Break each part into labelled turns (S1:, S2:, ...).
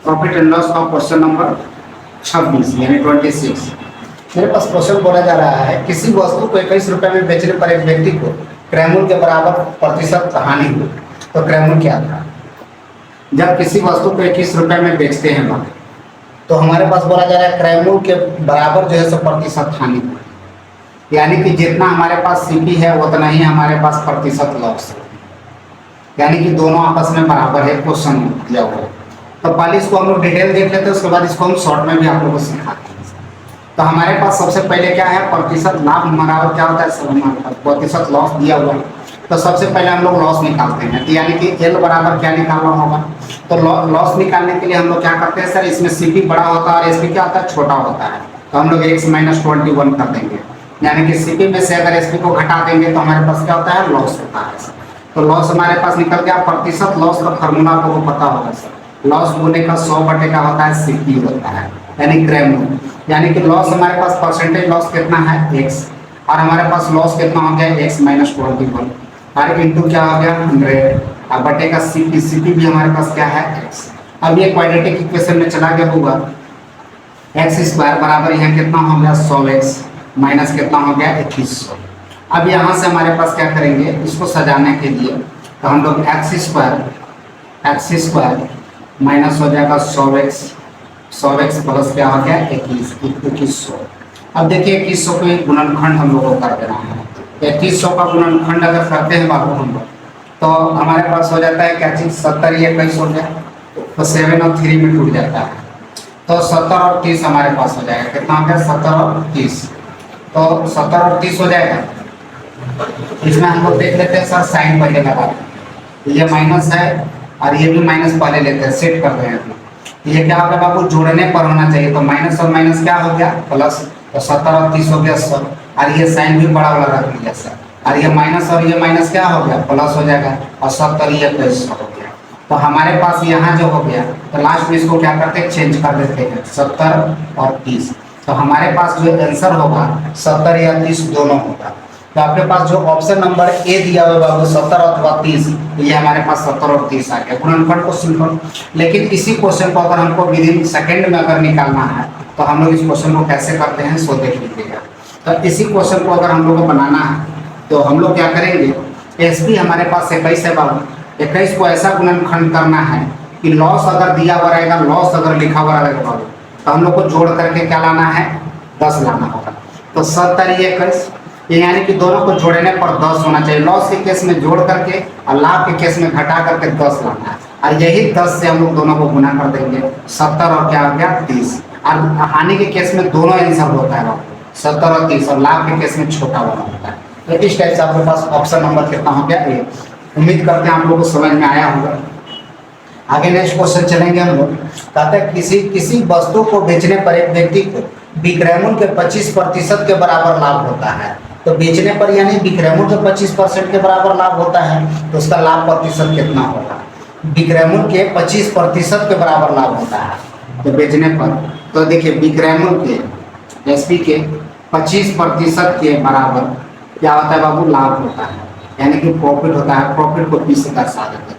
S1: Profit and loss का question number 26 यानी 26। मेरे पास क्वेश्चन बोला जा रहा है, किसी वस्तु को 21 रुपए में बेचने पर एक व्यक्ति को क्रय मूल्य के बराबर प्रतिशत हानि हुई। तो क्रय मूल्य क्या था? जब किसी वस्तु को 21 रुपए में बेचते हैं हम, तो हमारे पास बोला जा रहा है क्रय मूल्य के बराबर जो है सो प्रतिशत हानि हुई, यानी कि जितना हमारे पास सीपी है उतना ही हमारे पास प्रतिशत लॉस है, यानी कि दोनों आपस में बराबर है। क्वेश्चन दिया हुआ है, तो पहले इसको हम लोग डिटेल देख लेते हैं, उसके बाद इसको हम शॉर्ट में भी आप लोगों को सिखाते हैं। तो हमारे पास सबसे पहले क्या है, प्रतिशत लाभ बराबर क्या होता है, सब हमारे पास प्रतिशत लॉस दिया हुआ है। तो सबसे पहले हम लोग लॉस निकालते हैं, तो यानी कि एल बराबर क्या निकालना होगा। तो लॉस निकालने के लिए हम लोग क्या करते हैं सर, इसमें सीपी बड़ा होता है और एसपी क्या होता है, छोटा होता है। तो हम लोग x-21 कर देंगे, यानी कि सीपी में से अगर एसपी को घटा देंगे तो हमारे पास क्या होता है, लॉस होता है। तो लॉस हमारे पास निकल गया। प्रतिशत लॉस का फॉर्मूला आपको पता होगा सर, लॉस होने का 100 बटे का होता है सीपी होता है, यानी क्रय मूल्य। यानी कि लॉस हमारे पास परसेंटेज लॉस कितना है, x, और हमारे पास लॉस कितना हो गया, x-21, और इंटू क्या हो गया 100, और बटे का सीपी, सीपी भी हमारे पास क्या है, x। अब ये क्वाड्रेटिक इक्वेशन में चला गया होगा, x² बराबर यहाँ कितना हो गया 100x माइनस कितना हो गया 2100। अब यहाँ से हमारे पास क्या करेंगे, इसको सजाने के लिए तो हम लोग x² माइनस हो जाएगा 100x प्लस क्या हो गया 2100। अब देखिए 2100 को एक गुणनखंड हम लोग को कर देना है। 2100 का गुणनखंड अगर करते हैं बाबू हम लोग, तो हमारे पास हो जाता है क्या चीज़, 70 ये 21 हो गया, तो 7 और 3 में टूट जाता है, तो 70 और 30 हमारे पास हो जाएगा। कितना हो गया, 70 और 30, तो 70 और 30 हो जाएगा। इसमें हम लोग देख लेते हैं सर, साइन पहले लगा, ये माइनस है और ये भी माइनस पहले लेते हैं, सेट कर रहे हैं। ये क्या होगा बाबू, जोड़ने पर होना चाहिए, तो माइनस और माइनस क्या हो गया प्लस, तो 70 और 30 हो गया 100, और ये साइन भी बड़ा वाला रख लिया सर, और ये माइनस और ये माइनस क्या हो गया प्लस हो जाएगा, और 70 ये 100 हो गया। तो हमारे पास यहाँ जो हो गया, तो लास्ट में इसको क्या करते हैं, चेंज कर देते हैं 70 और 30। तो हमारे पास जो आंसर होगा 70 या 30 दोनों होगा। तो आपके पास जो ऑप्शन नंबर ए दिया हुआ है बाबू 70 अथवा 30, ये हमारे पास 70 और 30 आ गया गुणनखंड को सिंपल। लेकिन इसी क्वेश्चन को अगर हमको विद इन सेकेंड में अगर निकालना है, तो हम लोग इस क्वेश्चन को कैसे करते हैं सो देख लीजिएगा। तो इसी क्वेश्चन को अगर हम लोग को बनाना है, तो हम लोग क्या करेंगे, एसपी हमारे पास 21 है बाबू, 21 को ऐसा गुणनखंड करना है कि लॉस अगर दिया हुआ रहेगा, लॉस अगर लिखा हुआ रहेगा बाबू, तो हम लोग को जोड़ करके क्या लाना है, 10 लाना होगा। तो 70 ये 21, ये यानी कि दोनों को जोड़ने पर 10 होना चाहिए। लॉस के केस में जोड़ करके और लाभ के केस में घटा करके 10 लाना है, और यही 10 से हम लोग दोनों को गुना कर देंगे, 70 और क्या हो गया 30। और हानि के केस में दोनों आंसर होता है, 70 और 30, और लाभ के केस में छोटा वाला होता है। तो इस टाइप से आपके पास ऑप्शन नंबर कितना हो गया, ए। उम्मीद करते हैं आप लोगों को समझ में आया होगा। आगे नेक्स्ट क्वेश्चन चलेंगे हम लोग। कहते हैं किसी वस्तु को बेचने पर एक व्यक्ति को विक्रय मूल्य के 25% के बराबर लाभ होता है। तो बेचने पर यानी विक्रय मूल्य के 25% के बराबर लाभ होता है, तो उसका लाभ प्रतिशत कितना होगा। विक्रय मूल्य के 25% के बराबर लाभ होता है तो बेचने पर, तो देखिए विक्रय मूल्य के एसपी के 25% के बराबर क्या होता है बाबू, लाभ होता है, यानी कि प्रॉफिट होता है। प्रॉफिट को 20 से दर्शा देते हैं।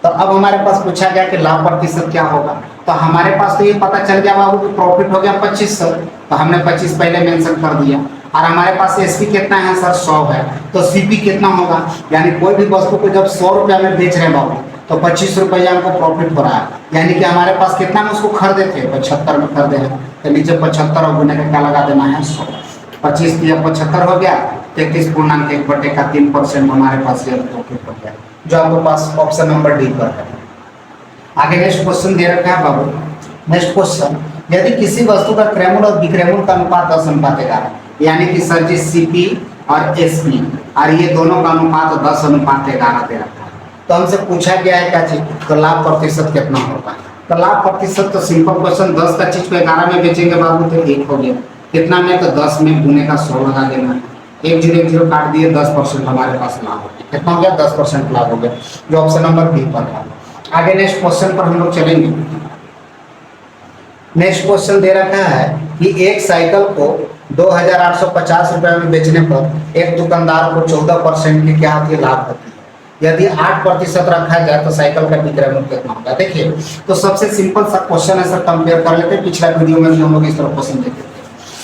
S1: तो अब हमारे पास पूछा गया कि लाभ प्रतिशत क्या होगा। तो हमारे पास तो ये पता चल गया बाबू कि प्रॉफिट हो गया 2500, तो हमने 25 पहले मेंशन कर दिया। और हमारे पास एसपी कितना है सर, 100 है, तो सीपी कितना होगा, यानी कोई भी वस्तु को जब 100 रुपया में बेच रहे हैं बाबू, तो 25 रुपया हमको प्रॉफिट हो रहा है, यानी कि हमारे पास कितना में उसको खरीदे थे, 75 में खरीदे हैं। तो नीचे 75 और गुने का क्या लगा देना है 100, 25 दिया 75 हो गया, 33.1 बटे का 3% हमारे पास ये प्रॉफिट हो गया, जो आपके पास ऑप्शन नंबर डी पर है। आगे नेक्स्ट क्वेश्चन दे रखा है बाबू। नेक्स्ट क्वेश्चन, यदि किसी वस्तु का क्रय मूल्य और विक्रय मूल्य का अनुपात 10:11, यानी कि सर जी सीपी और एसपी और ये दोनों का अनुपात 10:11 दे रखा है। तो हमसे पूछा गया है क्या चीज, तो लाभ प्रतिशत कितना होगा। तो लाभ प्रतिशत तो सिंपल क्वेश्चन, 10 का चीज को 11 में बेचेंगे बाबू तो 1 हो गया, कितना में, तो 10 में गुने का 100 लगा देना है, 1 0 1 0 काट दिए, 10% हमारे पास लाभ हो गया। कितना हो गया, 10% लाभ हो गया, जो ऑप्शन नंबर बी पर है। आगे नेक्स्ट क्वेश्चन पर हम लोग चलेंगे। नेक्स्ट क्वेश्चन दे रखा है कि एक साइकिल को 2850 रुपये में बेचने पर एक दुकानदार को 14% की क्या होती है, लाभ होती है। यदि 8% रखा जाए तो साइकिल का विक्रय मूल्य कितना होगा। देखिए तो सबसे सिंपल सा क्वेश्चन है सर, कंपेयर कर लेते हैं। पिछला वीडियो में भी हम लोग इस तरह क्वेश्चन देखे थे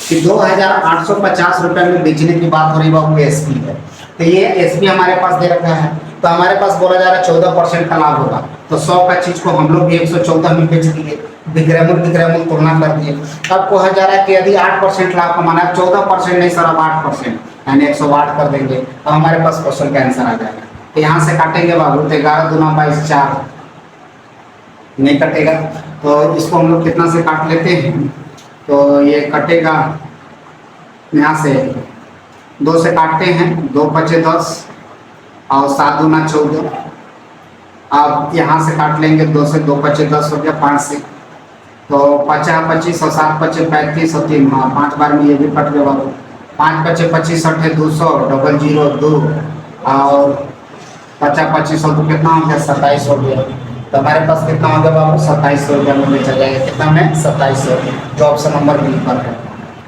S1: कि 2850 रुपए में बेचने की बात हो रही है, एसपी है। तो ये एसपी हमारे पास दे रखा है, तो हमारे पास बोला जा रहा है 14% का लाभ होगा। तो 100 का चीज को हम लोग भी 114 में बेच दिए, विक्रय मूल्य तुलना कर दिए। अब कहा जा रहा है कि यदि 8% लाभ कमाना है, 14% नहीं सर, अब 8% यानी 108 कर देंगे, तो हमारे पास क्वेश्चन का आंसर आ जाएगा। तो यहाँ से काटेंगे बाबू, तो 11 दूना 22 4 नहीं कटेगा, तो इसको हम लोग कितना से काट लेते हैं, तो ये कटेगा यहाँ से 2 से काटते हैं, 2 पचे 10 और 7 दूना 14। अब यहाँ से काट लेंगे 2 से, 2 पचे 10 हो गया, 5 से तो 50 25 और 7 पचे 35 और 3, हाँ 5 बार में ये भी कट गया बाबू। 5 पचे 25 अठे 200 00 2 और 50 25 और 2 कितना हो गया 27 हो गया। तो हमारे पास कितना हो गया बाबू 2700 रुपया में बेचा जाएगा। कितना में 2700, जो ऑप्शन नंबर बी पर है।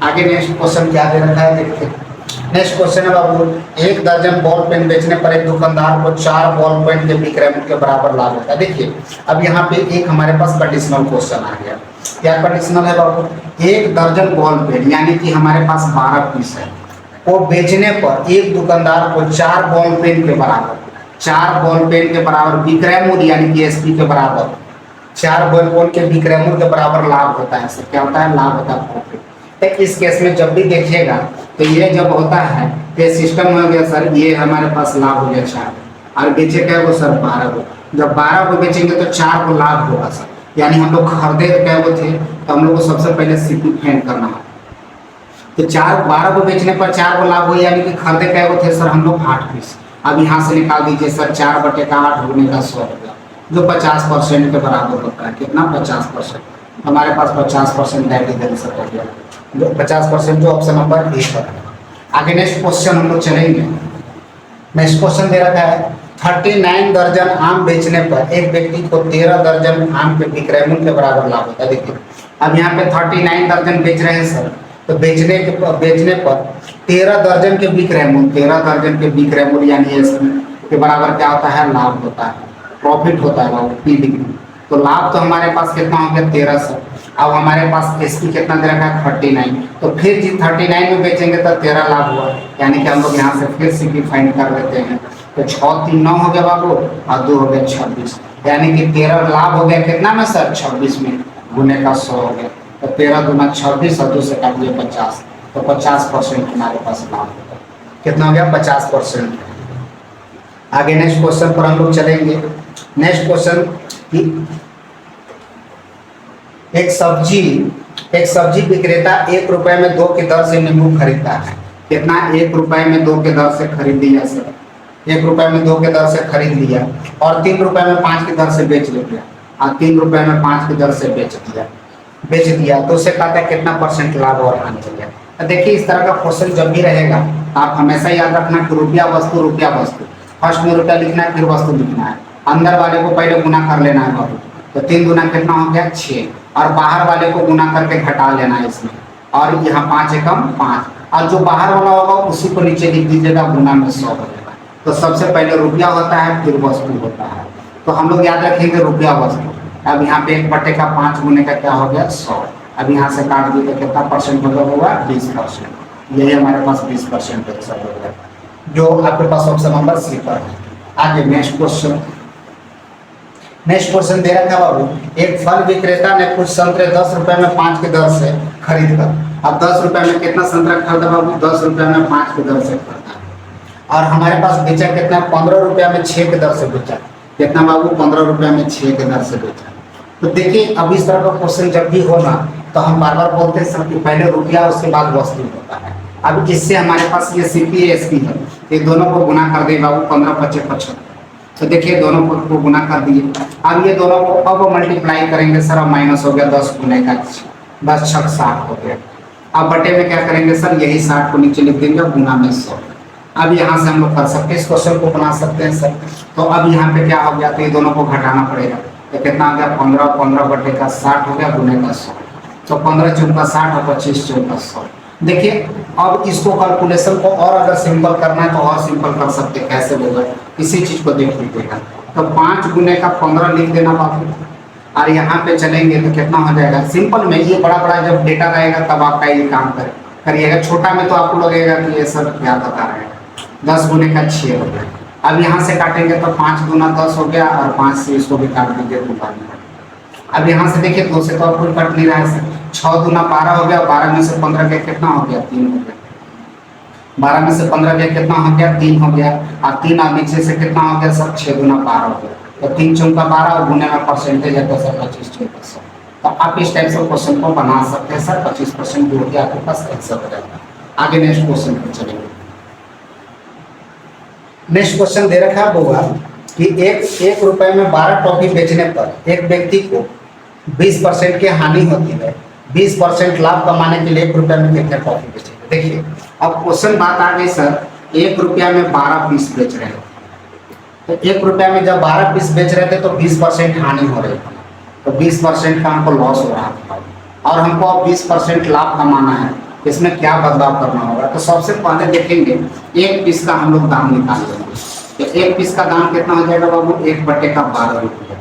S1: आगे नेक्स्ट क्वेश्चन क्या दे रखा है देखते हैं। नेक्स्ट क्वेश्चन है बाबू, 1 दर्जन बॉल पेन बेचने पर एक दुकानदार को 4 बॉल पेन के विक्रय मूल्य के बराबर लाभ होता है। देखिए अब यहाँ पे एक हमारे पास कंडीशनल क्वेश्चन आ गया। क्या कंडीशनल है बाबू, 1 दर्जन बॉल पेन यानी कि हमारे पास 12 पीस है, वो बेचने पर एक दुकानदार को 4 बॉल पेन के बराबर, 4 बॉल पेन के बराबर विक्रय मूल्य यानी कि एसपी के बराबर 4 बॉल पेन के विक्रय मूल्य के बराबर लाभ होता है। सर क्या होता है, लाभ होता है प्रॉफिट। तो इस केस में जब भी देखिएगा तो ये जब होता है तो सिस्टम हो गया सर, ये हमारे पास लाभ हो गया 4 और बेचे क्या वो सर 12 को। जब 12 को बेचेंगे तो 4 को लाभ होगा सर, यानी हम लोग खरीदे क्या वो थे, तो हम लोग को सबसे पहले सीपी फाइंड करना है। तो 12 को बेचने पर 4 को लाभ हुआ, यानी कि खरीदे क्या वो थे सर हम लोग 8 पीस। अब यहाँ से निकाल दीजिए सर, 4/8 होने का 100 रुपया, जो 50% के बराबर होता है। कितना 50%, हमारे पास 50% डायरेक्ट सर हो गया, जो 50% जो ऑप्शन नंबर ए पर है। आगे नेक्स्ट क्वेश्चन हम लोग चलेंगे। नेक्स्ट क्वेश्चन दे रखा है, 39 दर्जन आम बेचने पर एक व्यक्ति को 13 दर्जन आम के विक्रय मूल्य के बराबर लाभ होता है। देखिए अब यहाँ पे 39 दर्जन बेच रहे हैं सर, तो बेचने पर 13 दर्जन के विक्रय मूल्य, 13 दर्जन के विक्रय मूल्य यानी एसपी के बराबर क्या होता है, लाभ होता है, प्रॉफिट होता है बाबू पी डिग्री। तो लाभ तो हमारे पास कितना हो गया 13 सर। अब हमारे पास एसपी कितना दे रखा है 39, तो फिर जी 39 में बेचेंगे तो 13 लाभ हुआ, यानी कि हम लोग यहाँ से फिर सीपी फाइंड कर लेते हैं। तो 6 3 9 हो गया बाबू और 2 हो गया 26, यानी कि 13 लाभ हो गया कितना में सर 26 में, गुने का 100 हो गया। तो 13 दूना 26 और 2 से काट दिया 50, तो 50% हमारे पास लाभ होगा। कितना हो गया 50%। आगे नेक्स्ट क्वेश्चन पर हम लोग चलेंगे। नेक्स्ट क्वेश्चन, एक सब्जी विक्रेता 1 रुपए में 2 की दर से नींबू खरीदता है। कितना, 1 रुपए में 2 के दर से खरीद लिया सर, 1 रुपए में 2 के दर से खरीद लिया और 3 रुपए में 5 की दर से बेच लिया, और 3 रुपए में 5 की दर से बेच दिया, तो उसे कहता है कितना % लाभ और हानि हो गया। देखिए इस तरह का क्वेश्चन जब भी रहेगा आप हमेशा याद रखना कि रुपया वस्तु, फर्स्ट में रुपया लिखना है फिर वस्तु लिखना है, अंदर वाले को पहले गुना कर लेना है बाबू। तो 3 दूना कितना हो गया 6, और बाहर वाले को गुना करके घटा लेना है इसमें, और यहाँ 5 एकम 5, और जो बाहर वाला होगा उसी को नीचे लिख दीजिएगा, गुना में 100 हो जाएगा। तो सबसे पहले रुपया होता है फिर वस्तु होता है, तो हम लोग याद रखेंगे रुपया वस्तु। अब यहाँ पे 1/5 गुने का क्या हो गया 100। अब यहाँ से काट दिए तो कितना % होगा 20%, यही हमारे पास 20% हो गया, जो आपके पास ऑप्शन नंबर सी पर है। आगे नेक्स्ट क्वेश्चन दे रखा है बाबू, एक फल विक्रेता ने कुछ संतरे 10 रुपए में 5 की दर से खरीद कर, अब 10 रुपए में कितना संतरा खरीदा बाबू, 10 रुपए में 5 की दर से खरीदा, और हमारे पास बेचा कितना 15 रुपया में 6 की दर से बेचा। कितना बाबू 15 रुपया में 6 की दर से बेचा। तो देखिए अब इस तरह का क्वेश्चन जब भी होगा तो हम बार बार बोलते हैं कि पहले रुपया उसके बाद वस्तु होता है। अब इससे हमारे पास ये सीपी एसपी है, ये दोनों को गुना कर दे बाबू 15 25 75, तो देखिए दोनों को गुना कर दिए। अब ये दोनों को अब मल्टीप्लाई करेंगे सर, अब माइनस हो गया 10 गुने का 10 6 60 हो गया। अब बटे में क्या करेंगे सर, यही 60 को नीचे लिख देंगे गुना में 100। अब यहाँ से हम लोग कर सकते हैं, इस क्वेश्चन को बना सकते हैं सर। तो अब यहाँ पे क्या हो गया, तो ये दोनों को घटाना पड़ेगा, तो कितना हो गया 15 15 बटे का 60 हो गया गुने का 100, तो 15 × 4 = 60 और 25 × 100। देखिए अब इसको कैलकुलेशन को और अगर सिंपल करना है तो और सिंपल कर सकते हैं। कैसे होगा इसी चीज को देख लीजिएगा। तो 5 गुने का 15 लिख देना बाबू, और यहाँ पे चलेंगे तो कितना हो जाएगा। सिंपल में ये बड़ा बड़ा जब डेटा रहेगा तब आपका ये काम करिएगा, छोटा में तो आपको लगेगा कि ये सब क्या बता रहे हैं। 10 गुने का 6 हो गया। अब यहाँ से काटेंगे तो 5 दूना 10 हो गया, और 5 से इसको भी काट दीजिए तो 12। अब यहाँ से देखिए 2 से तो आप कोई कट नहीं रहा है। 6 दूना 12 हो गया, 12 में से 15 गया कितना हो गया 3 हो गया। 12 में से 15 गया कितना हो गया 3 हो गया, और 3 और नीचे से कितना हो गया सर 6 दूना 12 हो गया। तो 3 चौका 12 और गुने में परसेंटेज है तो सर 25%। तो आप इस टाइप से क्वेश्चन को बना सकते हैं सर। 25% जोड़ के आपके पास आंसर हो जाएगा। आगे नेक्स्ट क्वेश्चन पर चलेंगे। नेक्स्ट क्वेश्चन दे रखा है होगा कि एक रुपए में 12 टॉफी बेचने पर एक व्यक्ति को 20% की हानि होती है। 20% लाभ कमाने के लिए 1 रुपए में कितने टॉफी बेचेंगे। देखिए अब क्वेश्चन बात आ गई सर, 1 रुपया में 12 पीस बेच रहे हैं। तो 1 रुपया में जब 12 पीस बेच रहे थे तो 20% हानि हो रही थी, तो 20% का हमको लॉस हो रहा था, और हमको अब 20% लाभ कमाना है। इसमें क्या बदलाव करना होगा। तो सबसे पहले देखेंगे 1 पीस का हम लोग दाम निकाल लेंगे। तो 1 पीस का दाम कितना हो जाएगा बाबू 1/12 रुपया।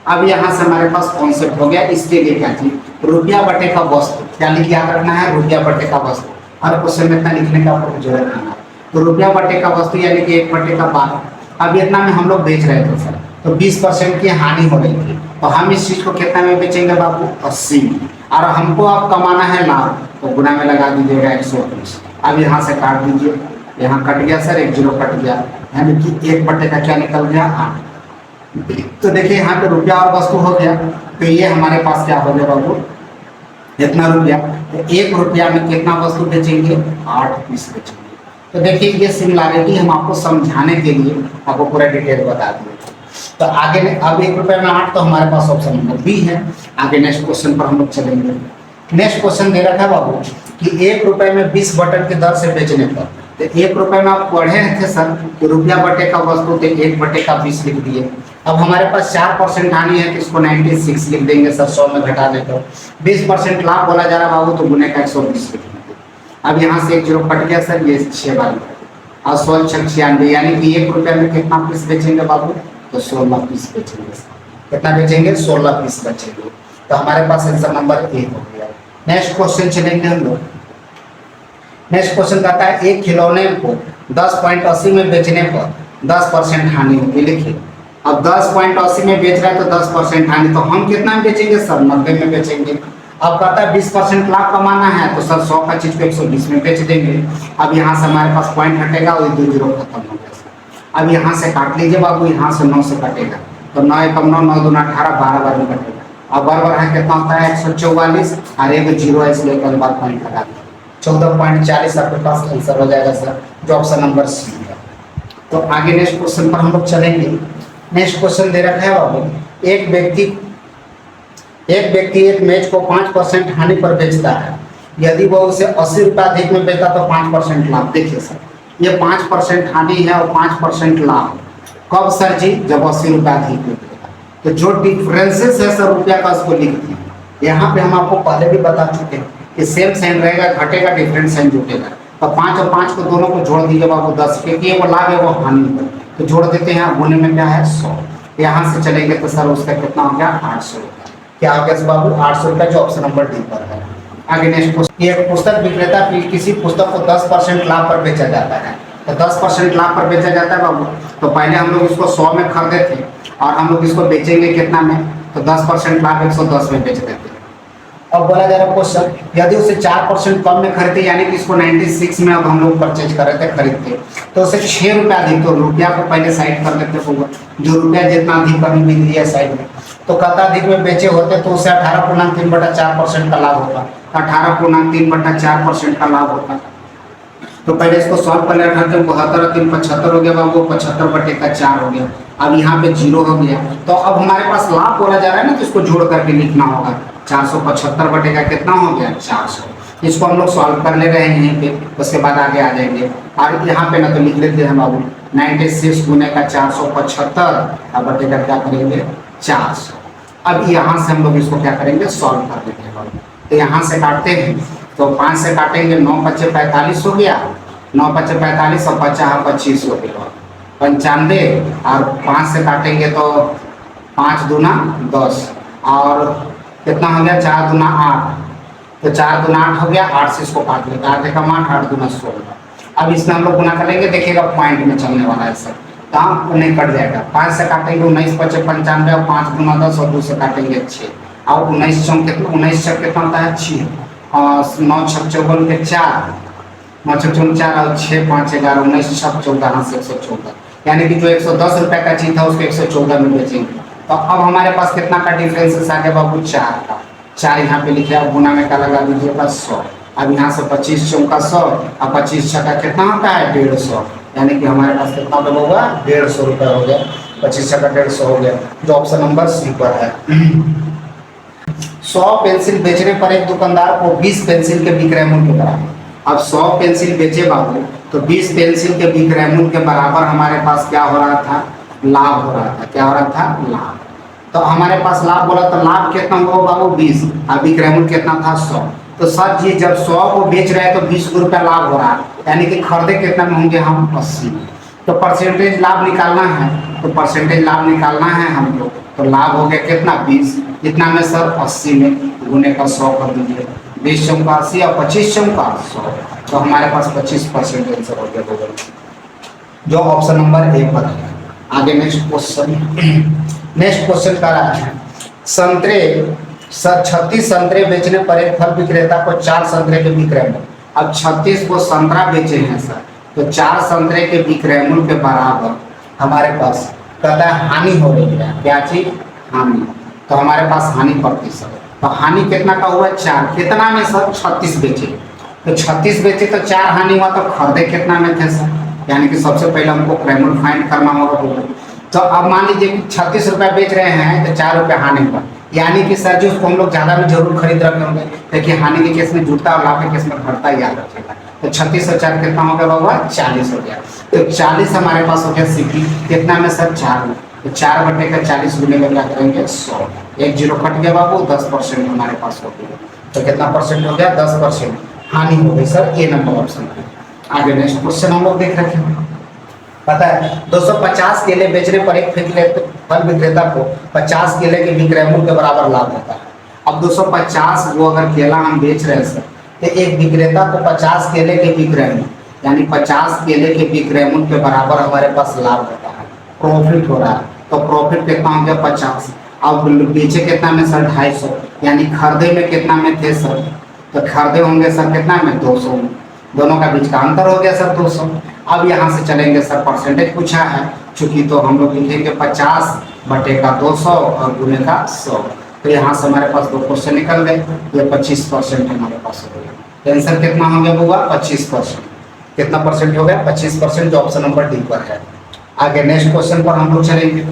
S1: अब यहाँ से हमारे पास कॉन्सेप्ट हो गया। इसके लिए क्या चीज रुपया बटे का वस्तु, क्या लिख याद रखना है रुपया बटे का वस्तु। हर क्वेश्चन में इतना लिखने का आपको जरूरत नहीं है। तो रुपया बटे का वस्तु यानी कि 1/12। अब इतना में हम लोग बेच रहे थे सर, तो 20% की हानि हो रही थी। तो हम इस चीज को कितना में बेचेंगे बाबू 80 में, और हमको अब कमाना है लाभ, तो गुना में लगा दीजिएगा 120। अब यहाँ से काट दीजिए, यहाँ कट गया सर 1 0 कट गया, यानी कि 1 का क्या निकल गया 8। तो देखिए यहाँ पे रुपया और वस्तु हो गया। तो ये हमारे पास क्या हो गया बाबू इतना रुपया। तो 1 रुपया में कितना वस्तु बेचेंगे 8 पीस बेचेंगे। तो देखिए ये सिमिलरिटी हम आपको समझाने के लिए आपको पूरा डिटेल बता दिए। तो आगे अब 1 रुपये में 8, तो हमारे पास ऑप्शन नंबर बी है। आगे नेक्स्ट क्वेश्चन पर हम लोग चलेंगे। नेक्स्ट क्वेश्चन दे रखा है बाबू कि 1 रुपये में 20 बटन की दर से बेचने पर, तो 1 रुपये में आप पढ़े थे सर कि रुपया बटे का वस्तु थे 1/20 लिख दिए। अब हमारे पास 4% हानि है, तो इसको 96 लिख देंगे सर 100 में घटा देते हो। 20% लाभ बोला जा रहा बाबू, तो गुने का 120 लिख देंगे। अब यहाँ से 1 0 कट गया सर, ये 6 बार और 16 6 96, यानी कि 1 रुपये में कितना पीस बेचेंगे बाबू तो 16 पीस बेचेंगे। कितना बेचेंगे 16 पीस बेचेंगे। तो हमारे पास आंसर नंबर ए हो गया। नेक्स्ट क्वेश्चन चलेंगे हम लोग। नेक्स्ट क्वेश्चन कहता है एक खिलौने को 10.80 में बेचने पर 10% हानि होगी। लिखिए अब 10.80 में बेच रहा है तो 10% हानि, तो हम कितना में बेचेंगे सर 90 में बेचेंगे। अब कहता है 20% लाभ कमाना है, तो सर 100 का चीज को 120 में बेच देंगे। अब यहाँ से हमारे पास पॉइंट हटेगा और 2 0 खत्म हो गया सर। अब यहाँ से काट लीजिए बाबू, यहाँ से 9 से कटेगा, तो 9 1 9 9 2 18 12 बार में कटेगा। अब बार है कितना होता है 144, और एक 0 है इसलिए कल बार पॉइंट लगा दिया 14.40 आपके पास आंसर हो जाएगा सर, जो ऑप्शन नंबर सी है। तो आगे नेक्स्ट क्वेश्चन पर हम लोग चलेंगे। नेक्स्ट क्वेश्चन दे रखा है बाबू एक व्यक्ति एक मेज को 5% हानि पर बेचता है। यदि वह उसे 80 रुपये अधिक में बेचता तो 5% लाभ। देखिए सर ये 5% हानि है और 5% लाभ कब सर जी जब 80 रुपये अधिक में बेचेगा। तो जो डिफरेंसेस है सर रुपया का उसको लिख दिए। यहाँ पे हम आपको पहले भी बता चुके हैं कि सेम साइन रहेगा, घटेगा डिफरेंट साइन जुटेगा। तो 5 और 5 को दोनों को जोड़ दीजिए बाबू 10, क्योंकि वो लाभ है वो हानि है, तो जोड़ देते हैं। गुने में क्या है 100। यहाँ से चलेंगे तो सर उसका कितना हो गया 800 रुपया। क्या हो गया बाबू 800 रुपया, जो ऑप्शन नंबर डी पर है। आगे नेक्स्ट क्वेश्चन, एक पुस्तक विक्रेता किसी पुस्तक को 10% लाभ पर बेचा जाता है। तो 10% लाभ पर बेचा जाता है बाबू, तो पहले हम लोग इसको 100 में खरीदे थे और हम लोग इसको बेचेंगे कितना में, तो 10% लाभ 110 में बेच देते हैं। अब बोला जा रहा क्वेश्चन यदि उसे 4% कम में खरीदते, यानी कि इसको 96 में अब हम लोग परचेज कर रहे थे खरीदते, तो उसे 6 रुपया अधिक, तो रुपया को पहले साइड कर लेते होगा, जो रुपया जितना अधिक कमी मिल रही है साइड में, तो कहता अधिक में बेचे होते तो उसे 18.3/4% का लाभ होता, 18.3/4% का लाभ होता। तो पहले इसको सॉल्व कर लिया, 72 3 75 हो गया बाबू, 75/4 हो गया। अब यहाँ पे 0 हो गया, तो अब हमारे पास लाभ बोला जा रहा है ना, तो इसको जोड़ करके लिखना होगा। 475 का कितना हो गया 400। इसको हम लोग सॉल्व कर ले रहे हैं यहीं पे, उसके बाद आगे आ जाएंगे। और यहाँ पे ना तो लिख लेते हैं बाबू 96 गुने का 475 अब बटे का क्या करेंगे 400। अब यहाँ से हम लोग इसको क्या करेंगे सॉल्व कर देते हैं बाबू। तो यहाँ से काटते हैं तो 5 से काटेंगे 9 पच्चे 45 हो गया, 9 पच्चे 45 और 50 25 हो गया 95, और 5 से काटेंगे तो 5 दूना 10, और कितना हो गया 4 दूना 8, तो 4 दूना 8 हो गया, 8 से इसको काट लेते 8 एकम 8, 8 दूना 16। अब इसमें हम लोग गुना करेंगे, देखिएगा पॉइंट में चलने वाला है सर, तो नहीं कट जाएगा। 5 से काटेंगे 19 पच्चे 95, और 5 दूना 10, और 2 से काटेंगे 6, और 19 चौक कितना, 19 छक कितना होता है 6, और 9 छक 54 के 4, 9 छक 4 और 6 5 11, 19 छक 14, हाथ से 114, यानी कि जो 110 रुपये का चीज था उसको 114 में बेचेंगे। तो अब हमारे पास कितना का डिफरेंस आ गया बाबू, 4 का। 4 यहाँ पे लिखे, अब गुना में क्या लगा दीजिएगा 100। अब यहाँ से 25 चौका 100, और 25 छक्का कितना होता है 150, यानी कि हमारे पास कितना होगा 150 रुपये हो गया, 25 छक्का 150 हो गया, जो ऑप्शन नंबर सी पर है। 100 पेंसिल बेचने पर एक दुकानदार को 20 पेंसिल के विक्रय मूल्य के बराबर। अब 100 पेंसिल बेचे बाबू, तो 20 पेंसिल के विक्रय मूल्य के बराबर हमारे पास क्या हो रहा था, लाभ हो रहा था। क्या हो रहा था, लाभ। तो हमारे पास लाभ बोला, तो लाभ कितना हुआ बाबू 20, और विक्रय मूल्य कितना था 100। तो सर जी जब 100 को बेच रहे हैं तो 20 रुपया लाभ हो रहा है, यानी कि खरीदे कितना में होंगे हम 80। तो परसेंटेज लाभ निकालना है, तो परसेंटेज लाभ निकालना है हम लोग, तो लाभ हो गया कितना 20, कितना में सर 80 में गुने का 100 कर दीजिए, 20 चौका 80 और 25 चौका 100, तो हमारे पास 25% आंसर हो गया गूगल, जो ऑप्शन नंबर ए पर है। आगे नेक्स्ट क्वेश्चन कर रहा है, संतरे 36 संतरे बेचने पर एक फल विक्रेता को 4 संतरे के विक्रय मूल्य। अब 36 को संतरा बेचे हैं सर, तो 4 संतरे के विक्रय मूल्य के बराबर हमारे पास कहता है हानि हो रही है। क्या चीज, हानि। तो हमारे पास हानि प्रतिशत, तो हानि कितना का हुआ 4, कितना में सर 36 बेचे, तो 36 बेचे तो 4 हानि हुआ, तो खरीदे कितना में थे सर, यानी कि सबसे पहले हमको क्रय मूल्य फाइंड करना होगा। तो अब मान लीजिए कि 36 रुपया बेच रहे हैं, तो 4 रुपया हानि हुआ, यानी कि सर जी उसको हम लोग ज़्यादा भी जरूर खरीद रखे होंगे, देखिए हानि के केस में जुड़ता और लाभ के केस में घटता याद रखिएगा। तो 36 और 4 कितना हो गया बाबा 40 हो गया, तो 40 हमारे पास हो गया सीपी, कितना में सर 4 में, तो 4 बटे का 40 गुने में क्या करेंगे 100, एक जीरो कट गया बाबू, 10% हमारे पास हो गया, तो कितना परसेंट हो गया 10% हानि हो गई सर, ए नंबर ऑप्शन पे। आगे नेक्स्ट क्वेश्चन हम लोग देख रहे हैं, पता है 250 केले बेचने पर एक फल विक्रेता को 50 केले के विक्रय मूल्य के बराबर लाभ होता है। अब 250 वो अगर केला हम बेच रहे हैं सर, तो एक विक्रेता को 50 केले के विक्रय मूल्य, यानी 50 केले के विक्रय मूल्य के बराबर हमारे पास लाभ होता है, प्रॉफिट हो रहा है। तो प्रॉफिट कितना हो गया 50, अब बेचे कितना में सर 250, यानी खरीदे में कितना में थे सर, तो खरीदे होंगे सर कितना में 200 में, दोनों का बीच का अंतर हो गया सर 200। अब यहाँ से चलेंगे सर, परसेंटेज पूछा है चूंकि, तो हम लोग लिखेंगे 50 बटे का 200 और गुने का 100, तो यहाँ से हमारे पास 2 क्वेश्चन निकल गए, ये 25% हमारे पास हो गया। आंसर कितना हो गया होगा 25%, कितना परसेंट हो गया 25%, जो ऑप्शन नंबर डी पर है। आगे नेक्स्ट क्वेश्चन पर हम लोग चलेंगे।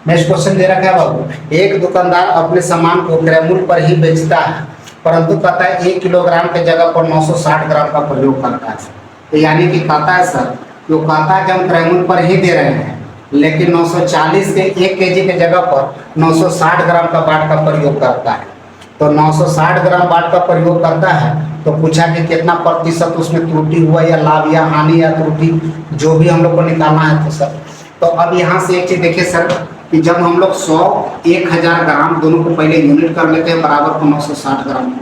S1: नेक्स्ट क्वेश्चन दे रखा है बाबू, एक दुकानदार अपने सामान को क्रय मूल्य पर ही बेचता है, परंतु कहता है 1 किलोग्राम के जगह पर 960 ग्राम का प्रयोग करता है। तो यानी कि कहता है सर, जो कहता है कि हम क्रय मूल्य पर ही दे रहे हैं, लेकिन 940 के 1 केजी के जगह पर 960 ग्राम का बाट का प्रयोग करता है। तो 960 ग्राम बाट का प्रयोग करता है, तो पूछा कि कितना प्रतिशत उसमें त्रुटि हुआ, या लाभ या हानि या त्रुटि, जो भी हम लोग को निकालना है। तो सर, तो अब यहाँ से एक चीज देखिए सर, कि जब हम लोग 100 1000 ग्राम दोनों को पहले यूनिट कर लेते हैं बराबर को 960 ग्राम।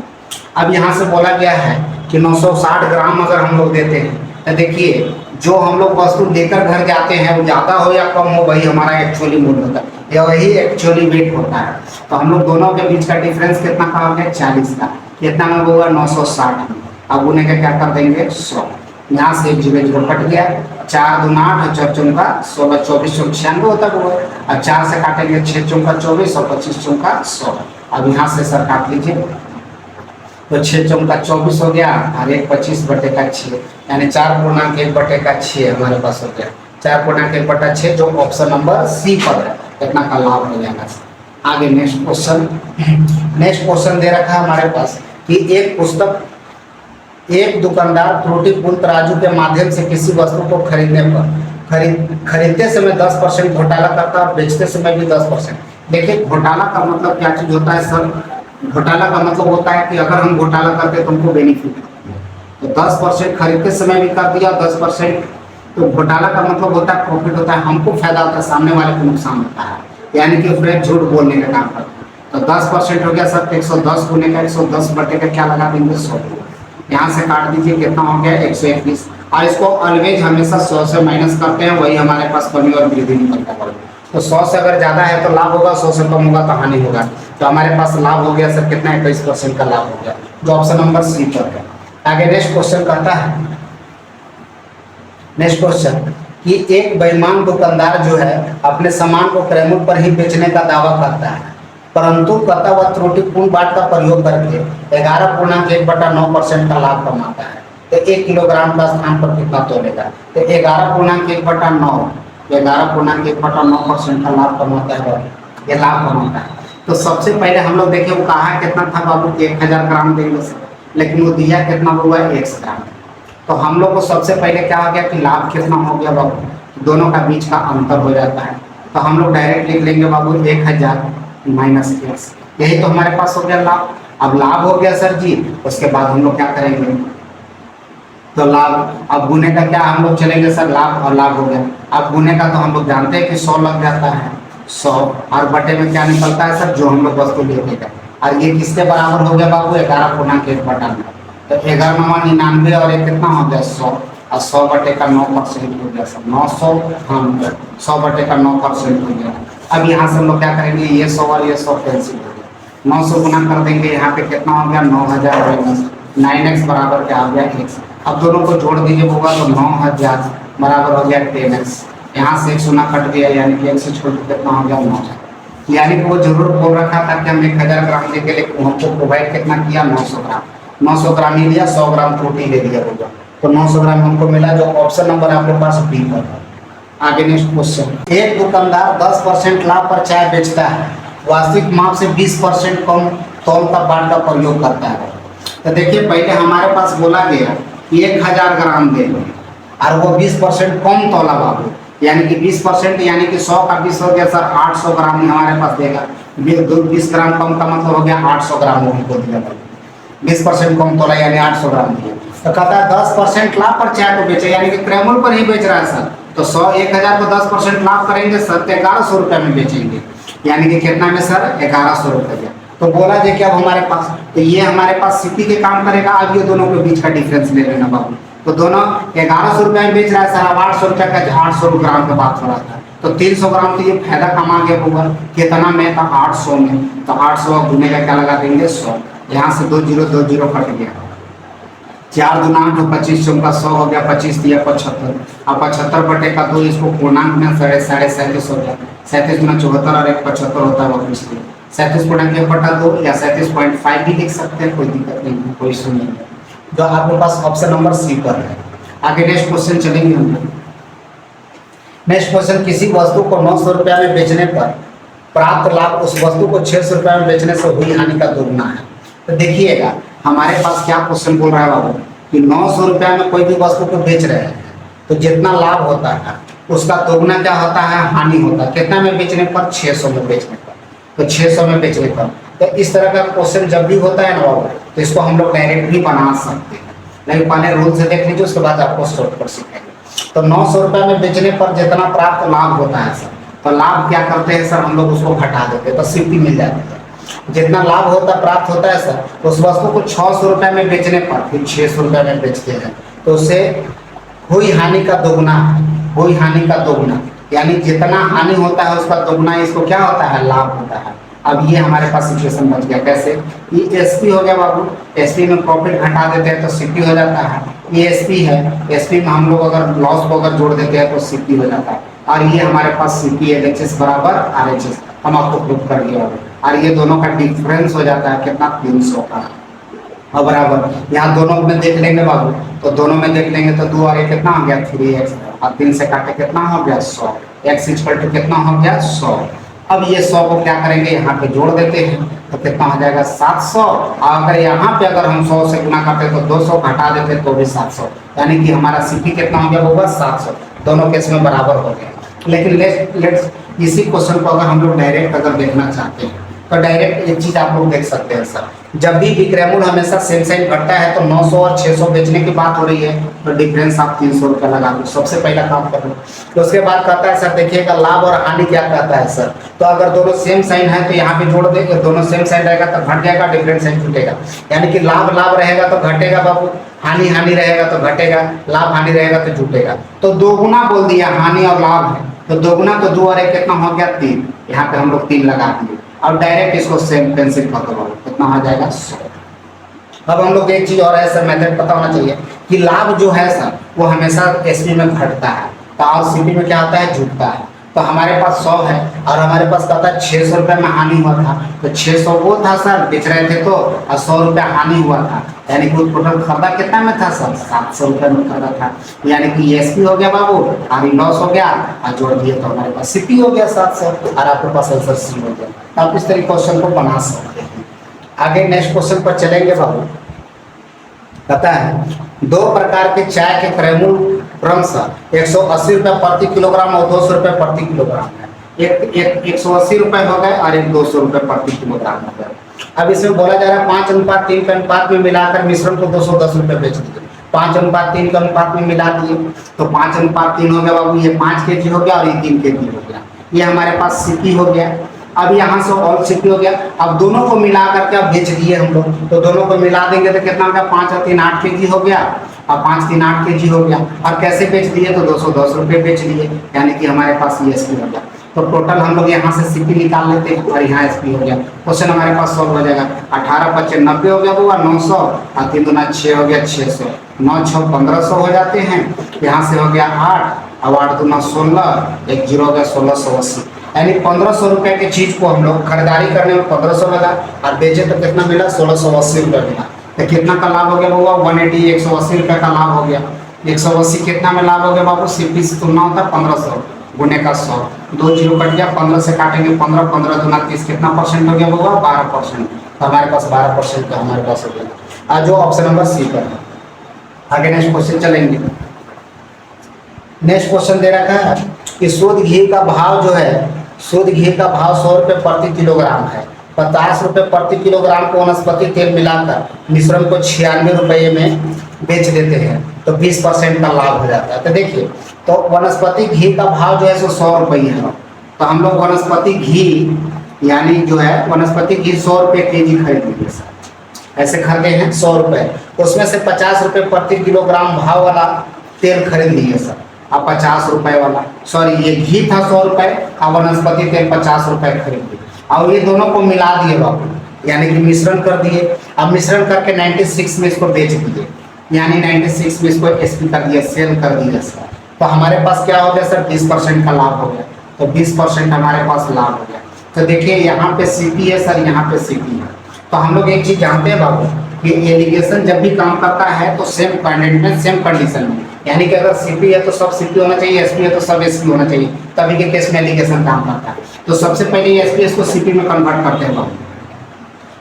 S1: अब यहाँ से बोला गया है कि 960 ग्राम अगर हम लोग देते हैं, तो देखिए जो हम लोग वस्तु लेकर घर जाते हैं वो ज़्यादा हो या कम हो, वही हमारा एक्चुअली मूल्य होता है, या वही एक्चुअली वेट होता है। तो हम लोग दोनों के बीच का डिफरेंस कितना का हो गया 40 का, कितना में होगा 960 में। अब उन्हें क्या कर देंगे 100, यहाँ से 1 जीरो कट गया, 4 दूना 8 और 4 चौका 16, 24 चौक 96 होता है वो। अब 4 से काटेंगे 6 चौका 24 और 25 चौका 100। अब यहाँ से सर काट लीजिए, तो 6 चौका 24 हो गया और 1 25 बटे का 6, यानी 4.1 बटे का 6 हमारे पास हो गया, 4.1 बटा 6, जो ऑप्शन नंबर सी पर है, कितना का लाभ हो जाएगा। आगे नेक्स्ट क्वेश्चन दे रखा है हमारे पास कि एक दुकानदार त्रुटिपूर्ण तराजू के माध्यम से किसी वस्तु को खरीदने पर खरीदते समय 10% घोटाला करता है और बेचते समय भी 10%। देखिए घोटाला का मतलब क्या चीज होता है सर, घोटाला का मतलब होता है कि अगर हम घोटाला करते तो हमको बेनिफिट, तो 10% खरीदते समय भी कर दिया 10%, तो घोटाला का मतलब होता है प्रॉफिट होता है, हमको फायदा होता है, सामने वाले को नुकसान होता है, यानी कि फ्रेंड झूठ बोलने का काम करता है। तो 10% हो गया सर, 110 गुने का 110 बटे का क्या लगा देंगे 100, यहाँ से काट दीजिए कितना हो गया 121, और इसको ऑलवेज हमेशा 100 से माइनस करते हैं, वही हमारे पास कमी और वृद्धि निकलता है। तो 100 से अगर ज़्यादा है तो लाभ होगा, 100 से कम होगा तो हानि होगा। तो हमारे पास लाभ हो गया सर कितना 21% का लाभ हो गया, जो ऑप्शन नंबर सी पर है। आगे नेक्स्ट क्वेश्चन कहता है, नेक्स्ट क्वेश्चन कि एक बेईमान दुकानदार जो है अपने सामान को क्रय पर ही बेचने का दावा करता है, परंतु कथा व त्रुटिपूर्ण बाट का प्रयोग करके 11.1/9% का लाभ कमाता है। तो 1 किलोग्राम का स्थान पर कितना तोलेगा? तो 11.1/9, 11.1/9% का लाभ कमाता है, ये लाभ कमाता है। तो सबसे पहले हम लोग देखे वो कहा कितना था बाबू कि 1000 ग्राम देंगे, लेकिन वो दिया कितना हुआ 100 ग्राम। तो हम लोग को सबसे पहले क्या हो गया कि लाभ कितना हो गया बाबू, दोनों का बीच का अंतर हो जाता है। तो हम लोग डायरेक्ट लिख लेंगे बाबू 1000 माइनस 1, यही तो हमारे पास हो गया लाभ। अब लाभ हो गया सर जी, उसके बाद हम लोग क्या करेंगे, तो लाभ अब गुने का क्या हम लोग चलेंगे सर, लाभ और लाभ हो गया। अब गुने का तो हम लोग जानते हैं कि 100 लग जाता है, 100 और बटे में क्या निकलता है सर, जो हम लोग वस्तु लेते हैं। और ये किसके बराबर हो गया बाबू 11.1/9, तो 11×9 और ये कितना हो गया 100, और 100 बटे का 9% हो गया सर 900, हाँ 100 बटे का 9% हो गया। अब यहाँ से हम लोग क्या करेंगे, ये 100 और ये 100 कैंसिल हो गया, 900 गुना कर देंगे, यहाँ पे कितना हो गया 9000 माइनस 9x बराबर क्या हो गया x। अब दोनों को जोड़ दीजिए होगा तो 9000 बराबर हो गया 10x, यहाँ से 1 शून्य कट गया, यानी कि 1 से छोड़ के कितना हो गया 9000। यानी कि वो जरूर बोल रखा था कि हम 1000 ग्राम देंगे, लेकिन हमको प्रोवाइड कितना किया 900 ग्राम, 900 ग्राम ही लिया, 100 ग्राम त्रुटि ले दिया होगा, तो 900 ग्राम हमको मिला, जो ऑप्शन नंबर आपके पास बी पर है। आगे नेक्स्ट क्वेश्चन, एक दुकानदार 10% लाभ पर चाय बेचता है, वास्तविक माप से 20% कम तौल का बाट का प्रयोग करता है। तो देखिए पहले हमारे पास बोला गया कि 1000 ग्राम दे लो, और वो 20% कम तौला बाबू, यानी कि 20% यानी कि 100 का 20 हो गया सर 800 ग्राम ही हमारे पास देगा। 20 ग्राम कम का मतलब हो गया 800 ग्राम उनको दिया, 20% कम तोला यानी 800 ग्राम दिया। तो कहता है 10% लाभ पर चाय को बेचे, यानी कि क्रय मूल्य पर ही बेच रहा है सर। तो 1000 को 10% लाभ करेंगे सर तो 1100 रुपये में बेचेंगे, यानी कि कितना में सर 1100 रुपये। तो बोला जाए कि अब हमारे पास, तो ये हमारे पास सीपी के काम करेगा। अब ये दोनों के बीच का डिफरेंस ले लेना बाबू, तो दोनों 1100 रुपये में बेच रहा है सर, अब 800 रुपये का 800 ग्राम का बात हो रहा था, तो 300 ग्राम तो ये फायदा कमा गया होगा, कितना में था 800 में, तो 800 गुने का क्या लगा देंगे 100, यहाँ से 2 0 2 0 कट गया, 4 दूना 8 25 चौका 100 हो गया, 25 दिया 75, अब 75 बटे का 2 इसको पूर्णांक में 37.5 हो गया, 37 गुना 74 और 1 75 होता है वापस 37.1/2 या 37.5 भी लिख सकते हैं, कोई दिक्कत नहीं है, कोई इशू नहीं है, जो आपके पास ऑप्शन नंबर सी पर है। आगे नेक्स्ट क्वेश्चन चलेंगे हम लोग। नेक्स्ट क्वेश्चन, किसी वस्तु को 900 रुपया में बेचने पर प्राप्त लाभ उस वस्तु को 600 रुपया में बेचने से हुई हानि का दोगुना है। तो देखिएगा हमारे पास क्या क्वेश्चन बोल रहा है बाबू कि 900 रुपया में कोई भी वस्तु को बेच रहे हैं, तो जितना लाभ होता है उसका दोगुना क्या होता है, हानि होता है। कितना में बेचने पर, 600 में बेचने पर, तो 600 में बेचने पर। तो इस तरह का क्वेश्चन जब भी होता है ना बाबू, तो इसको हम लोग डायरेक्ट भी बना सकते हैं, नहीं पहले रूल से देख लीजिए, उसके बाद आपको शॉर्ट पर सीखेंगे। तो 900 रुपये में बेचने पर जितना प्राप्त लाभ होता है सर, तो लाभ क्या करते हैं सर, हम लोग उसको घटा देते हैं, तो सीपी मिल जाती है। जितना लाभ होता प्राप्त होता है सर, तो उस वस्तु को 600 रुपये में बेचने पर फिर 600 रुपये में बेचते हैं, तो उससे हुई हानि का दोगुना, हुई हानि का दोगुना, यानी जितना हानि होता है उसका दोगुना इसको क्या होता है, लाभ होता है। अब ये हमारे पास सिचुएशन बच गया, कैसे, ये एसपी हो गया बाबू, एसपी में प्रॉफिट घटा देते हैं तो सीपी हो जाता है, ये एसपी है, एसपी में हम लोग अगर लॉस को अगर जोड़ देते हैं तो सीपी हो जाता है, और ये हमारे पास सीपी एलएचएस बराबर आरएचएस हम आपको प्रूव कर दिया होगा, और ये दोनों का डिफरेंस हो जाता है कितना, 300 का। और बराबर यहाँ दोनों में देख लेंगे बाबू, तो दोनों में देख लेंगे तो 2 और 1 कितना हो गया 3x, और 3 से काटे कितना हो गया 100, x इक्वल टू कितना हो गया 100। अब ये 100 को क्या करेंगे, यहाँ पे जोड़ देते हैं तो कितना हो जाएगा 700, और अगर यहाँ पे अगर हम 100 से गुना करते तो 200 घटा देते तो भी 700, यानी कि हमारा सीपी कितना हो गया होगा 700, दोनों केस में बराबर हो गया। लेकिन लेट्स इसी क्वेश्चन को अगर हम लोग डायरेक्ट अगर देखना चाहते हैं तो डायरेक्ट एक चीज आप लोग देख सकते हैं सर, जब भी विक्रय मूल्य हमेशा सेम साइन घटता है तो 900 और 600 बेचने की बात हो रही है, तो डिफरेंस आप 300 रुपया लगा लो, सबसे पहला काम कर लो। तो उसके बाद कहता है सर देखिएगा लाभ और हानि क्या कहता है सर, तो अगर दोनों सेम साइन है तो यहाँ पे जोड़ देंगे, दोनों सेम साइन रहेगा तो घट जाएगा, डिफरेंस साइन छूटेगा, यानी कि लाभ लाभ रहेगा तो घटेगा बाबू, हानि हानि रहेगा तो घटेगा, लाभ हानि रहेगा तो जुटेगा। तो दोगुना बोल दिया, हानि और लाभ है तो दोगुना, तो 2 और 1 कितना हो गया 3, यहाँ पे हम लोग 3 लगा दिए। अब डायरेक्ट इसको सेम पेंसिल कर दो, कितना हो जाएगा 100। अब हम लोग एक चीज और है सर, मेथड पता होना चाहिए कि लाभ जो है सर वो हमेशा एसपी में घटता है, तो और सीपी में क्या होता है जुटता है। तो हमारे पास 100 है और हमारे पास कहता है 600 रुपये में हानि हुआ था, तो 600 वो था सर बेच रहे थे तो, और 100 रुपया हानि हुआ था, यानी कि टोटल खरीदा कितना में था सर 700 रुपये में खरीदा था, यानी कि एसपी हो गया बाबू, हानि लॉस हो गया और जोड़ दिए तो हमारे पास सीपी हो गया 700 और आपके पास आंसर सी हो गया। तो आप इस तरीके क्वेश्चन को बना सकते हैं। आगे नेक्स्ट क्वेश्चन पर चलेंगे बाबू। पता है 2 प्रकार के चाय के क्रय मूल्य क्रमशः 180 रुपये प्रति किलोग्राम और 200 रुपये प्रति किलोग्राम है। एक 180 रुपये हो गए और एक 200 रुपये प्रति किलोग्राम हो गए। अब इसमें बोला जा रहा है 5:3 के अनुपात में मिलाकर मिश्रण को 210 रुपये बेच दिए। 5:3 के अनुपात में मिला दिए तो 5:3 हो गया बाबू, ये 5 kg हो गया और ये 3 kg हो गया, ये हमारे पास सीपी हो गया। अब यहाँ से ऑल सीपी हो गया। अब दोनों को मिला करके अब बेच दिए हम लोग, तो दोनों को मिला देंगे तो कितना हो गया 5 और 3 8 kg हो गया, और 5 3 8 kg हो गया। और कैसे बेच दिए तो 210 रुपये बेच दिए, यानी कि हमारे पास ये एसपी हो गया। तो टोटल हम लोग यहाँ से सीपी निकाल लेते हैं और यहाँ एसपी हो गया। क्वेश्चन हमारे पास सॉल्व हो जाएगा। 18 5 90 हो गया बुआ 900 और 3 दूना 6 हो गया 600, 9 6 1500 हो जाते हैं। यहाँ से हो गया 8 और 8 दूना 16, 1 0 हो गया 1680, यानी 1500 रुपये की चीज को हम लोग खरीदारी करने में 1500 लगा और बेचे तो कितना मिला 1680 रुपये मिला। तो कितना का लाभ हो गया बाबू 180, 180 रुपये का लाभ हो गया। 180 कितना में लाभ हो गया बाबू, सीपी से तुलना होता है 1500 गुने का 100, 2 0 कट गया, 15 से काटेंगे 15, 15 दूना 30, कितना परसेंट हो गया बाबू 12%। तो हमारे पास 12% का हमारे पास हो गया, जो ऑप्शन नंबर सी पर है। आगे नेक्स्ट क्वेश्चन चलेंगे। नेक्स्ट क्वेश्चन दे रखा है कि शुद्ध घी का भाव जो है, शुद्ध घी का भाव 100 रुपये प्रति किलोग्राम है। 50 रुपये प्रति किलोग्राम को वनस्पति तेल मिलाकर मिश्रण को 96 रुपये में बेच देते हैं, तो 20% का लाभ हो जाता है। तो देखिए, तो वनस्पति घी का भाव जो है सो 100 रुपये है, तो हम लोग वनस्पति घी यानी जो है वनस्पति घी 100 रुपये kg खरीदेंगे सर, ऐसे खरीदे हैं 100 रुपये, उसमें से 50 रुपये प्रति किलोग्राम भाव वाला तेल खरीद लिए सर, अब 50 रुपये वाला, सॉरी ये घी था 100 रुपये और वनस्पति तेल 50 रुपये खरीद लिए, और ये दोनों को मिला दिए बाबू, यानी कि मिश्रण कर दिए। अब मिश्रण करके 96 में इसको बेच दिए, यानी 96 में इसको एसपी कर दिया, सेल कर दिया सर। तो हमारे पास क्या हो गया सर 20% का लाभ हो गया, तो 20% हमारे पास लाभ हो गया। तो देखिए यहाँ पे सीपी है सर, यहाँ पे सीपी है। तो हम लोग एक चीज जानते हैं बाबू कि एलिगेशन जब भी काम करता है तो सेम कैंडिडेट में सेम कंडीशन में, यानी कि अगर सीपी है तो सब सीपी होना चाहिए, एसपी है तो सब एसपी होना चाहिए, तभी के केस में एलिगेशन काम करता है। तो सबसे पहले एसपी को सीपी में कन्वर्ट करते हैं बाबू।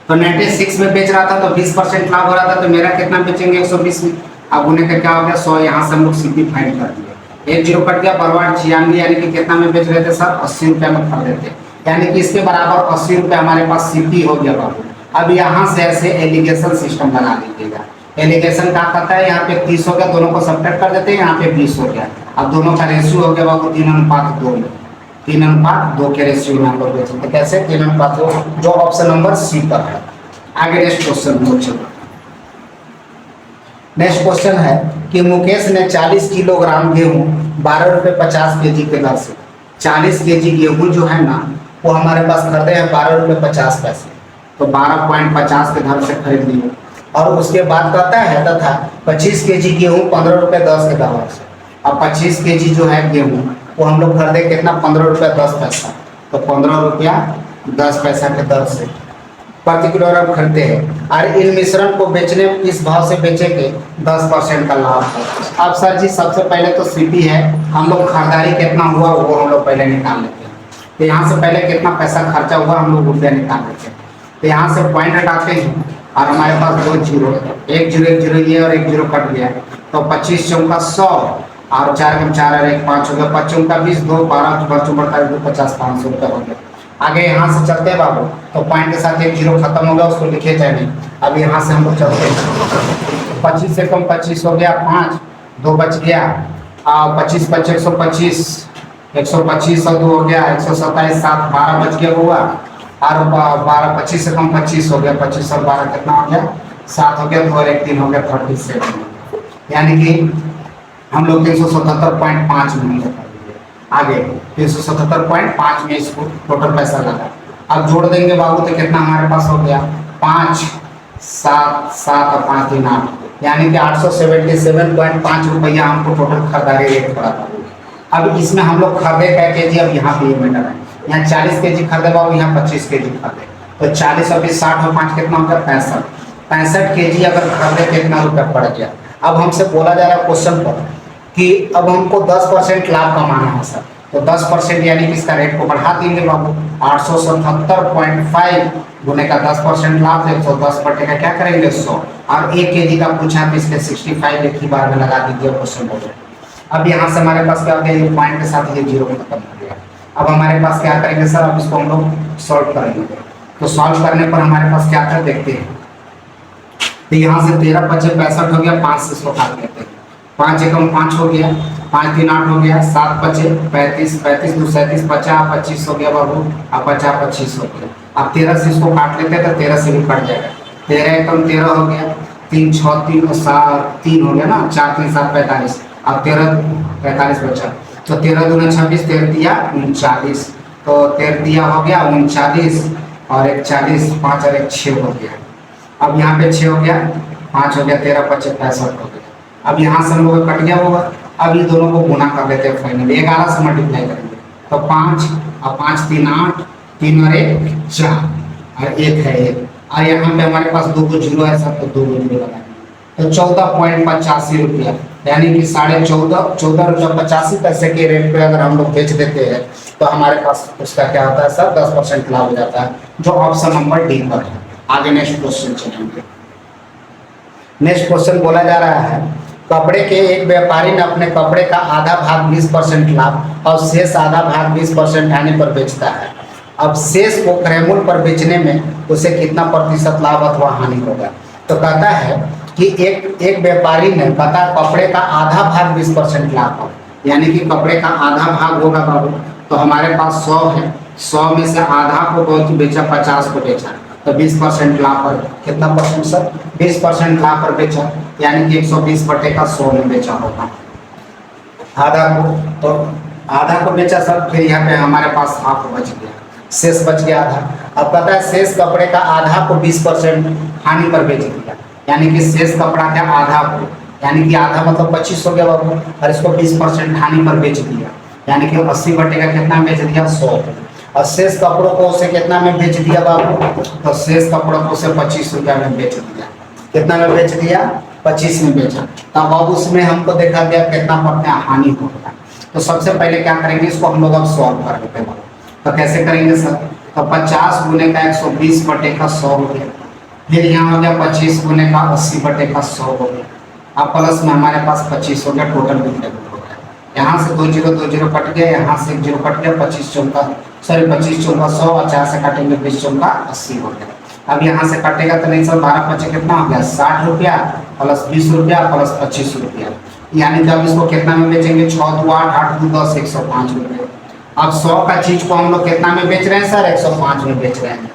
S1: तो 96 में बेच रहा था तो 20% लाभ हो रहा था, तो मेरा कितना बेचेंगे 120 में। अब उन्हें का क्या हो गया 100, यहाँ से हम लोग सीपी फाइंड कर दिए, 1 0 कट गया, बरवाट 96, यानी कि कितना में बेच रहे थे सर 80 रुपये में खरीदे थे, यानी कि इसके बराबर 80 रुपये हमारे पास सीपी हो गया बाबू। अब यहाँ से ऐसे एलिगेशन सिस्टम लगा दीजिएगा। एलिगेशन क्या करता है, यहाँ पे 30 हो गया, दोनों को सब्ट्रैक्ट कर देते हैं, यहाँ पे 20 हो गया। अब दोनों का रेशियो हो गया बाबू 3:2 में, 3:2 के रेशियो में हम लोग बेचते कैसे 3:2, जो ऑप्शन नंबर सी पर है। आगे नेक्स्ट क्वेश्चन। नेक्स्ट क्वेश्चन है कि मुकेश ने 40 किलोग्राम गेहूँ 12 रुपये 50 kg के दर से, 40 kg गेहूँ जो है ना वो हमारे पास खरीदे हैं 12 रुपये 50 पैसे, तो 12.50 के दर से खरीद लिए। और उसके बाद कहता है तथा 25 kg गेहूँ 15 रुपये 10 के दर से। अब 25 kg जो है गेहूँ वो हम लोग खरीदे कितना 15 रुपये 10 पैसा, तो 15 रुपया 10 पैसा के दर से प्रति किलोग्राम खरीदते हैं। और इन मिश्रण को बेचने इस भाव से बेचेंगे 10% का लाभ है। अब सर जी सबसे पहले तो सीपी है, हम लोग खरीदारी कितना हुआ वो हम लोग पहले निकाल लेते हैं। तो यहाँ से पहले कितना पैसा खर्चा हुआ हम लोग रुपया निकाल लेते हैं। तो यहाँ से पॉइंट हटाते हैं और हमारे पास 2 0, 1 0 1 0 ये और 1 0 कट गया, तो 25 चौका 100 और 4 4 और 1 5 हो गया, 5 चौका 20, 2 12 12 50 500 रुपये हो गया। आगे यहाँ से चलते हैं बाबू, तो पॉइंट के साथ एक जीरो खत्म हो गया, उसको लिखे जाए नहीं। अब यहाँ से हम लोग चलते हैं, 25 से कम 25 हो गया, 5 2 बच गया, 25 25 125, 125 और 2 हो गया 127, 7 12 बच गया हुआ, और 12 25 से कम 25 हो गया, 25 और 12 कितना हो गया 7 हो गया, 2 और 1 3 हो गया 37। यानी कि हम लोग 377.5 में आगे 377.5 में इसको टोटल पैसा लगा। अब जोड़ देंगे बाबू तो कितना हमारे पास हो गया 5 7 7 और 5 3 8, यानी कि 877.5 रुपया हमको टोटल खरीदारी रेट पड़ा था। अब इसमें हम लोग खरीदे क्या केजी, अब यहाँ पे ये मैटर है, यहाँ 40 केजी खरीदे बाबू, यहाँ 25 केजी खरीदे, तो 40 और 60 और 5 कितना होगा 65 केजी अगर खरीदे कितना रुपया पड़ गया। अब हमसे बोला जा रहा है क्वेश्चन पर कि अब हमको 10% लाभ कमाना है सर, तो 10% यानी कि इसका रेट को बढ़ा देंगे बाबू, 877.5 गुने का 10% लाभ, 110 बटे का क्या करेंगे 100, और 1 केजी का पूछा तो इसके 65 एक ही बार में लगा दीजिए क्वेश्चन बोल रहे। अब यहाँ से हमारे पास क्या हो गया, ये पॉइंट के साथ ये जीरो खत्म हो गया। अब हमारे पास क्या करेंगे सर, अब इसको हम लोग सॉल्व करेंगे, तो सॉल्व करने पर हमारे पास क्या आता है देखते हैं। तो यहाँ से 13 बचे 65 हो गया, 5 से इसको काट लेते हैं, 5 एकम 5 हो गया, 5 3 8 हो गया, 7 बचे 35 35 2 37 50 25 हो गया बाबू, अब 50 25 हो गया। अब 13 से इसको काट लेते हैं तो 13 से भी कट जाएगा, 13 एकम 13 हो गया, 3 6 3 और 7 3 हो गया ना, 4 3 7 45, अब 13 45 बचा, तो 13 दूना 26, 13 दिया 39, तो 13 दिया हो गया 39 और 1 40, 5 और 1 6 हो गया। अब यहाँ पे 6 हो गया, 5 हो गया, 13 25 65 हो गया। अब यहाँ से हम लोग कट गया होगा, अब ये दोनों को गुना कर लेते हैं फाइनली, 11 से मल्टीप्लाई करेंगे, तो 5 और 5 3 8, 3 और 1 4 और 1 है 1, और यहाँ पे हमारे पास 2 को जीरो है सब, तो 2 को जीरो लगाएंगे, तो 14.85 रुपया, यानी कि 14.5 रुपया 85 पैसे के रेट पे अगर हम लोग बेच देते हैं तो हमारे पास उसका क्या होता है सर 10% लाभ हो जाता है, जो ऑप्शन नंबर डी पर है। आगे नेक्स्ट क्वेश्चन चलेंगे। नेक्स्ट क्वेश्चन बोला जा रहा है, कपड़े के एक व्यापारी ने अपने कपड़े का आधा भाग 20% लाभ और शेष आधा भाग 20% हानि पर बेचता है। अब शेष को क्रयमूल्य पर बेचने में उसे कितना प्रतिशत लाभ अथवा हानि होगा। तो कहता है कि एक व्यापारी ने कहता कपड़े का आधा भाग 20% लाभ हो, यानी कि कपड़े का आधा भाग होगा बाबू, तो हमारे पास 100 है, 100 में से आधा को बहुत बेचा 50 को बेचा, तो 20% लाभ पर कितना परसेंट सर 20% लाभ पर बेचा, यानी कि 120 बटे का 100 में बेचा होगा आधा को, तो आधा को बेचा सर, फिर यहाँ पे हमारे पास हाफ बच गया, शेष बच गया आधा। अब कहता है शेष कपड़े का आधा को 20% हानि पर बेच दिया, यानी कि शेष कपड़ा का आधा को, यानी कि आधा मतलब 25 हो गया बाबू, और इसको 20% हानि पर बेच दिया, यानी कि 80 बटे का कितना बेच दिया 100, और शेष कपड़ों को उसे कितना में बेच दिया बाबू, तो शेष कपड़ों को उसे 25 रुपया में बेच दिया, कितना में बेच दिया 25 में बेचा, तब अब उसमें हमको देखा गया कितना पड़ता है हानि होगा। तो सबसे पहले क्या करेंगे, इसको हम लोग अब सॉल्व कर लेते हैं, तो कैसे करेंगे सर, तो 50 गुने का 120 बटे का 100 हो गया, फिर यहाँ हो गया 25 गुने का 80 बटे का 100 हो गया, अब प्लस में हमारे पास 25 हो गया, टोटल बिल हो गया, यहाँ से 2 0 कट गया, यहाँ से 1 0 कट गया, 25 चौका 100 और 4 से काटेंगे 20 चौका 80 हो गया। अब यहाँ से कटेगा तो नहीं सर, 12 25 कितना हो गया 60 रुपया प्लस 20 रुपया प्लस 25 रुपया, यानी कि अब इसको कितना में बेचेंगे 6 2 8 8 2 10 105 रुपये। अब 100 का चीज को हम लोग कितना में बेच रहे हैं सर 105 में बेच रहे हैं,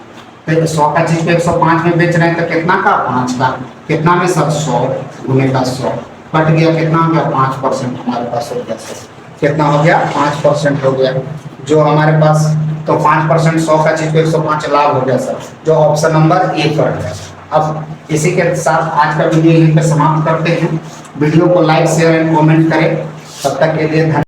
S1: तो 100 का चीज को 105 में बेच रहे हैं, तो कितना का 5 का, कितना में सर 100 गुने का 100 कट गया, कितना हो गया 5% हमारे पास हो गया सर, कितना हो गया 5% हो गया, जो हमारे पास तो 5% 100 का चीज को 105 लाभ हो गया सर, जो ऑप्शन नंबर ए पर है। अब इसी के साथ आज का वीडियो यहीं पर समाप्त करते हैं। वीडियो को लाइक शेयर एंड कमेंट करें, तब तक के लिए धन्यवाद।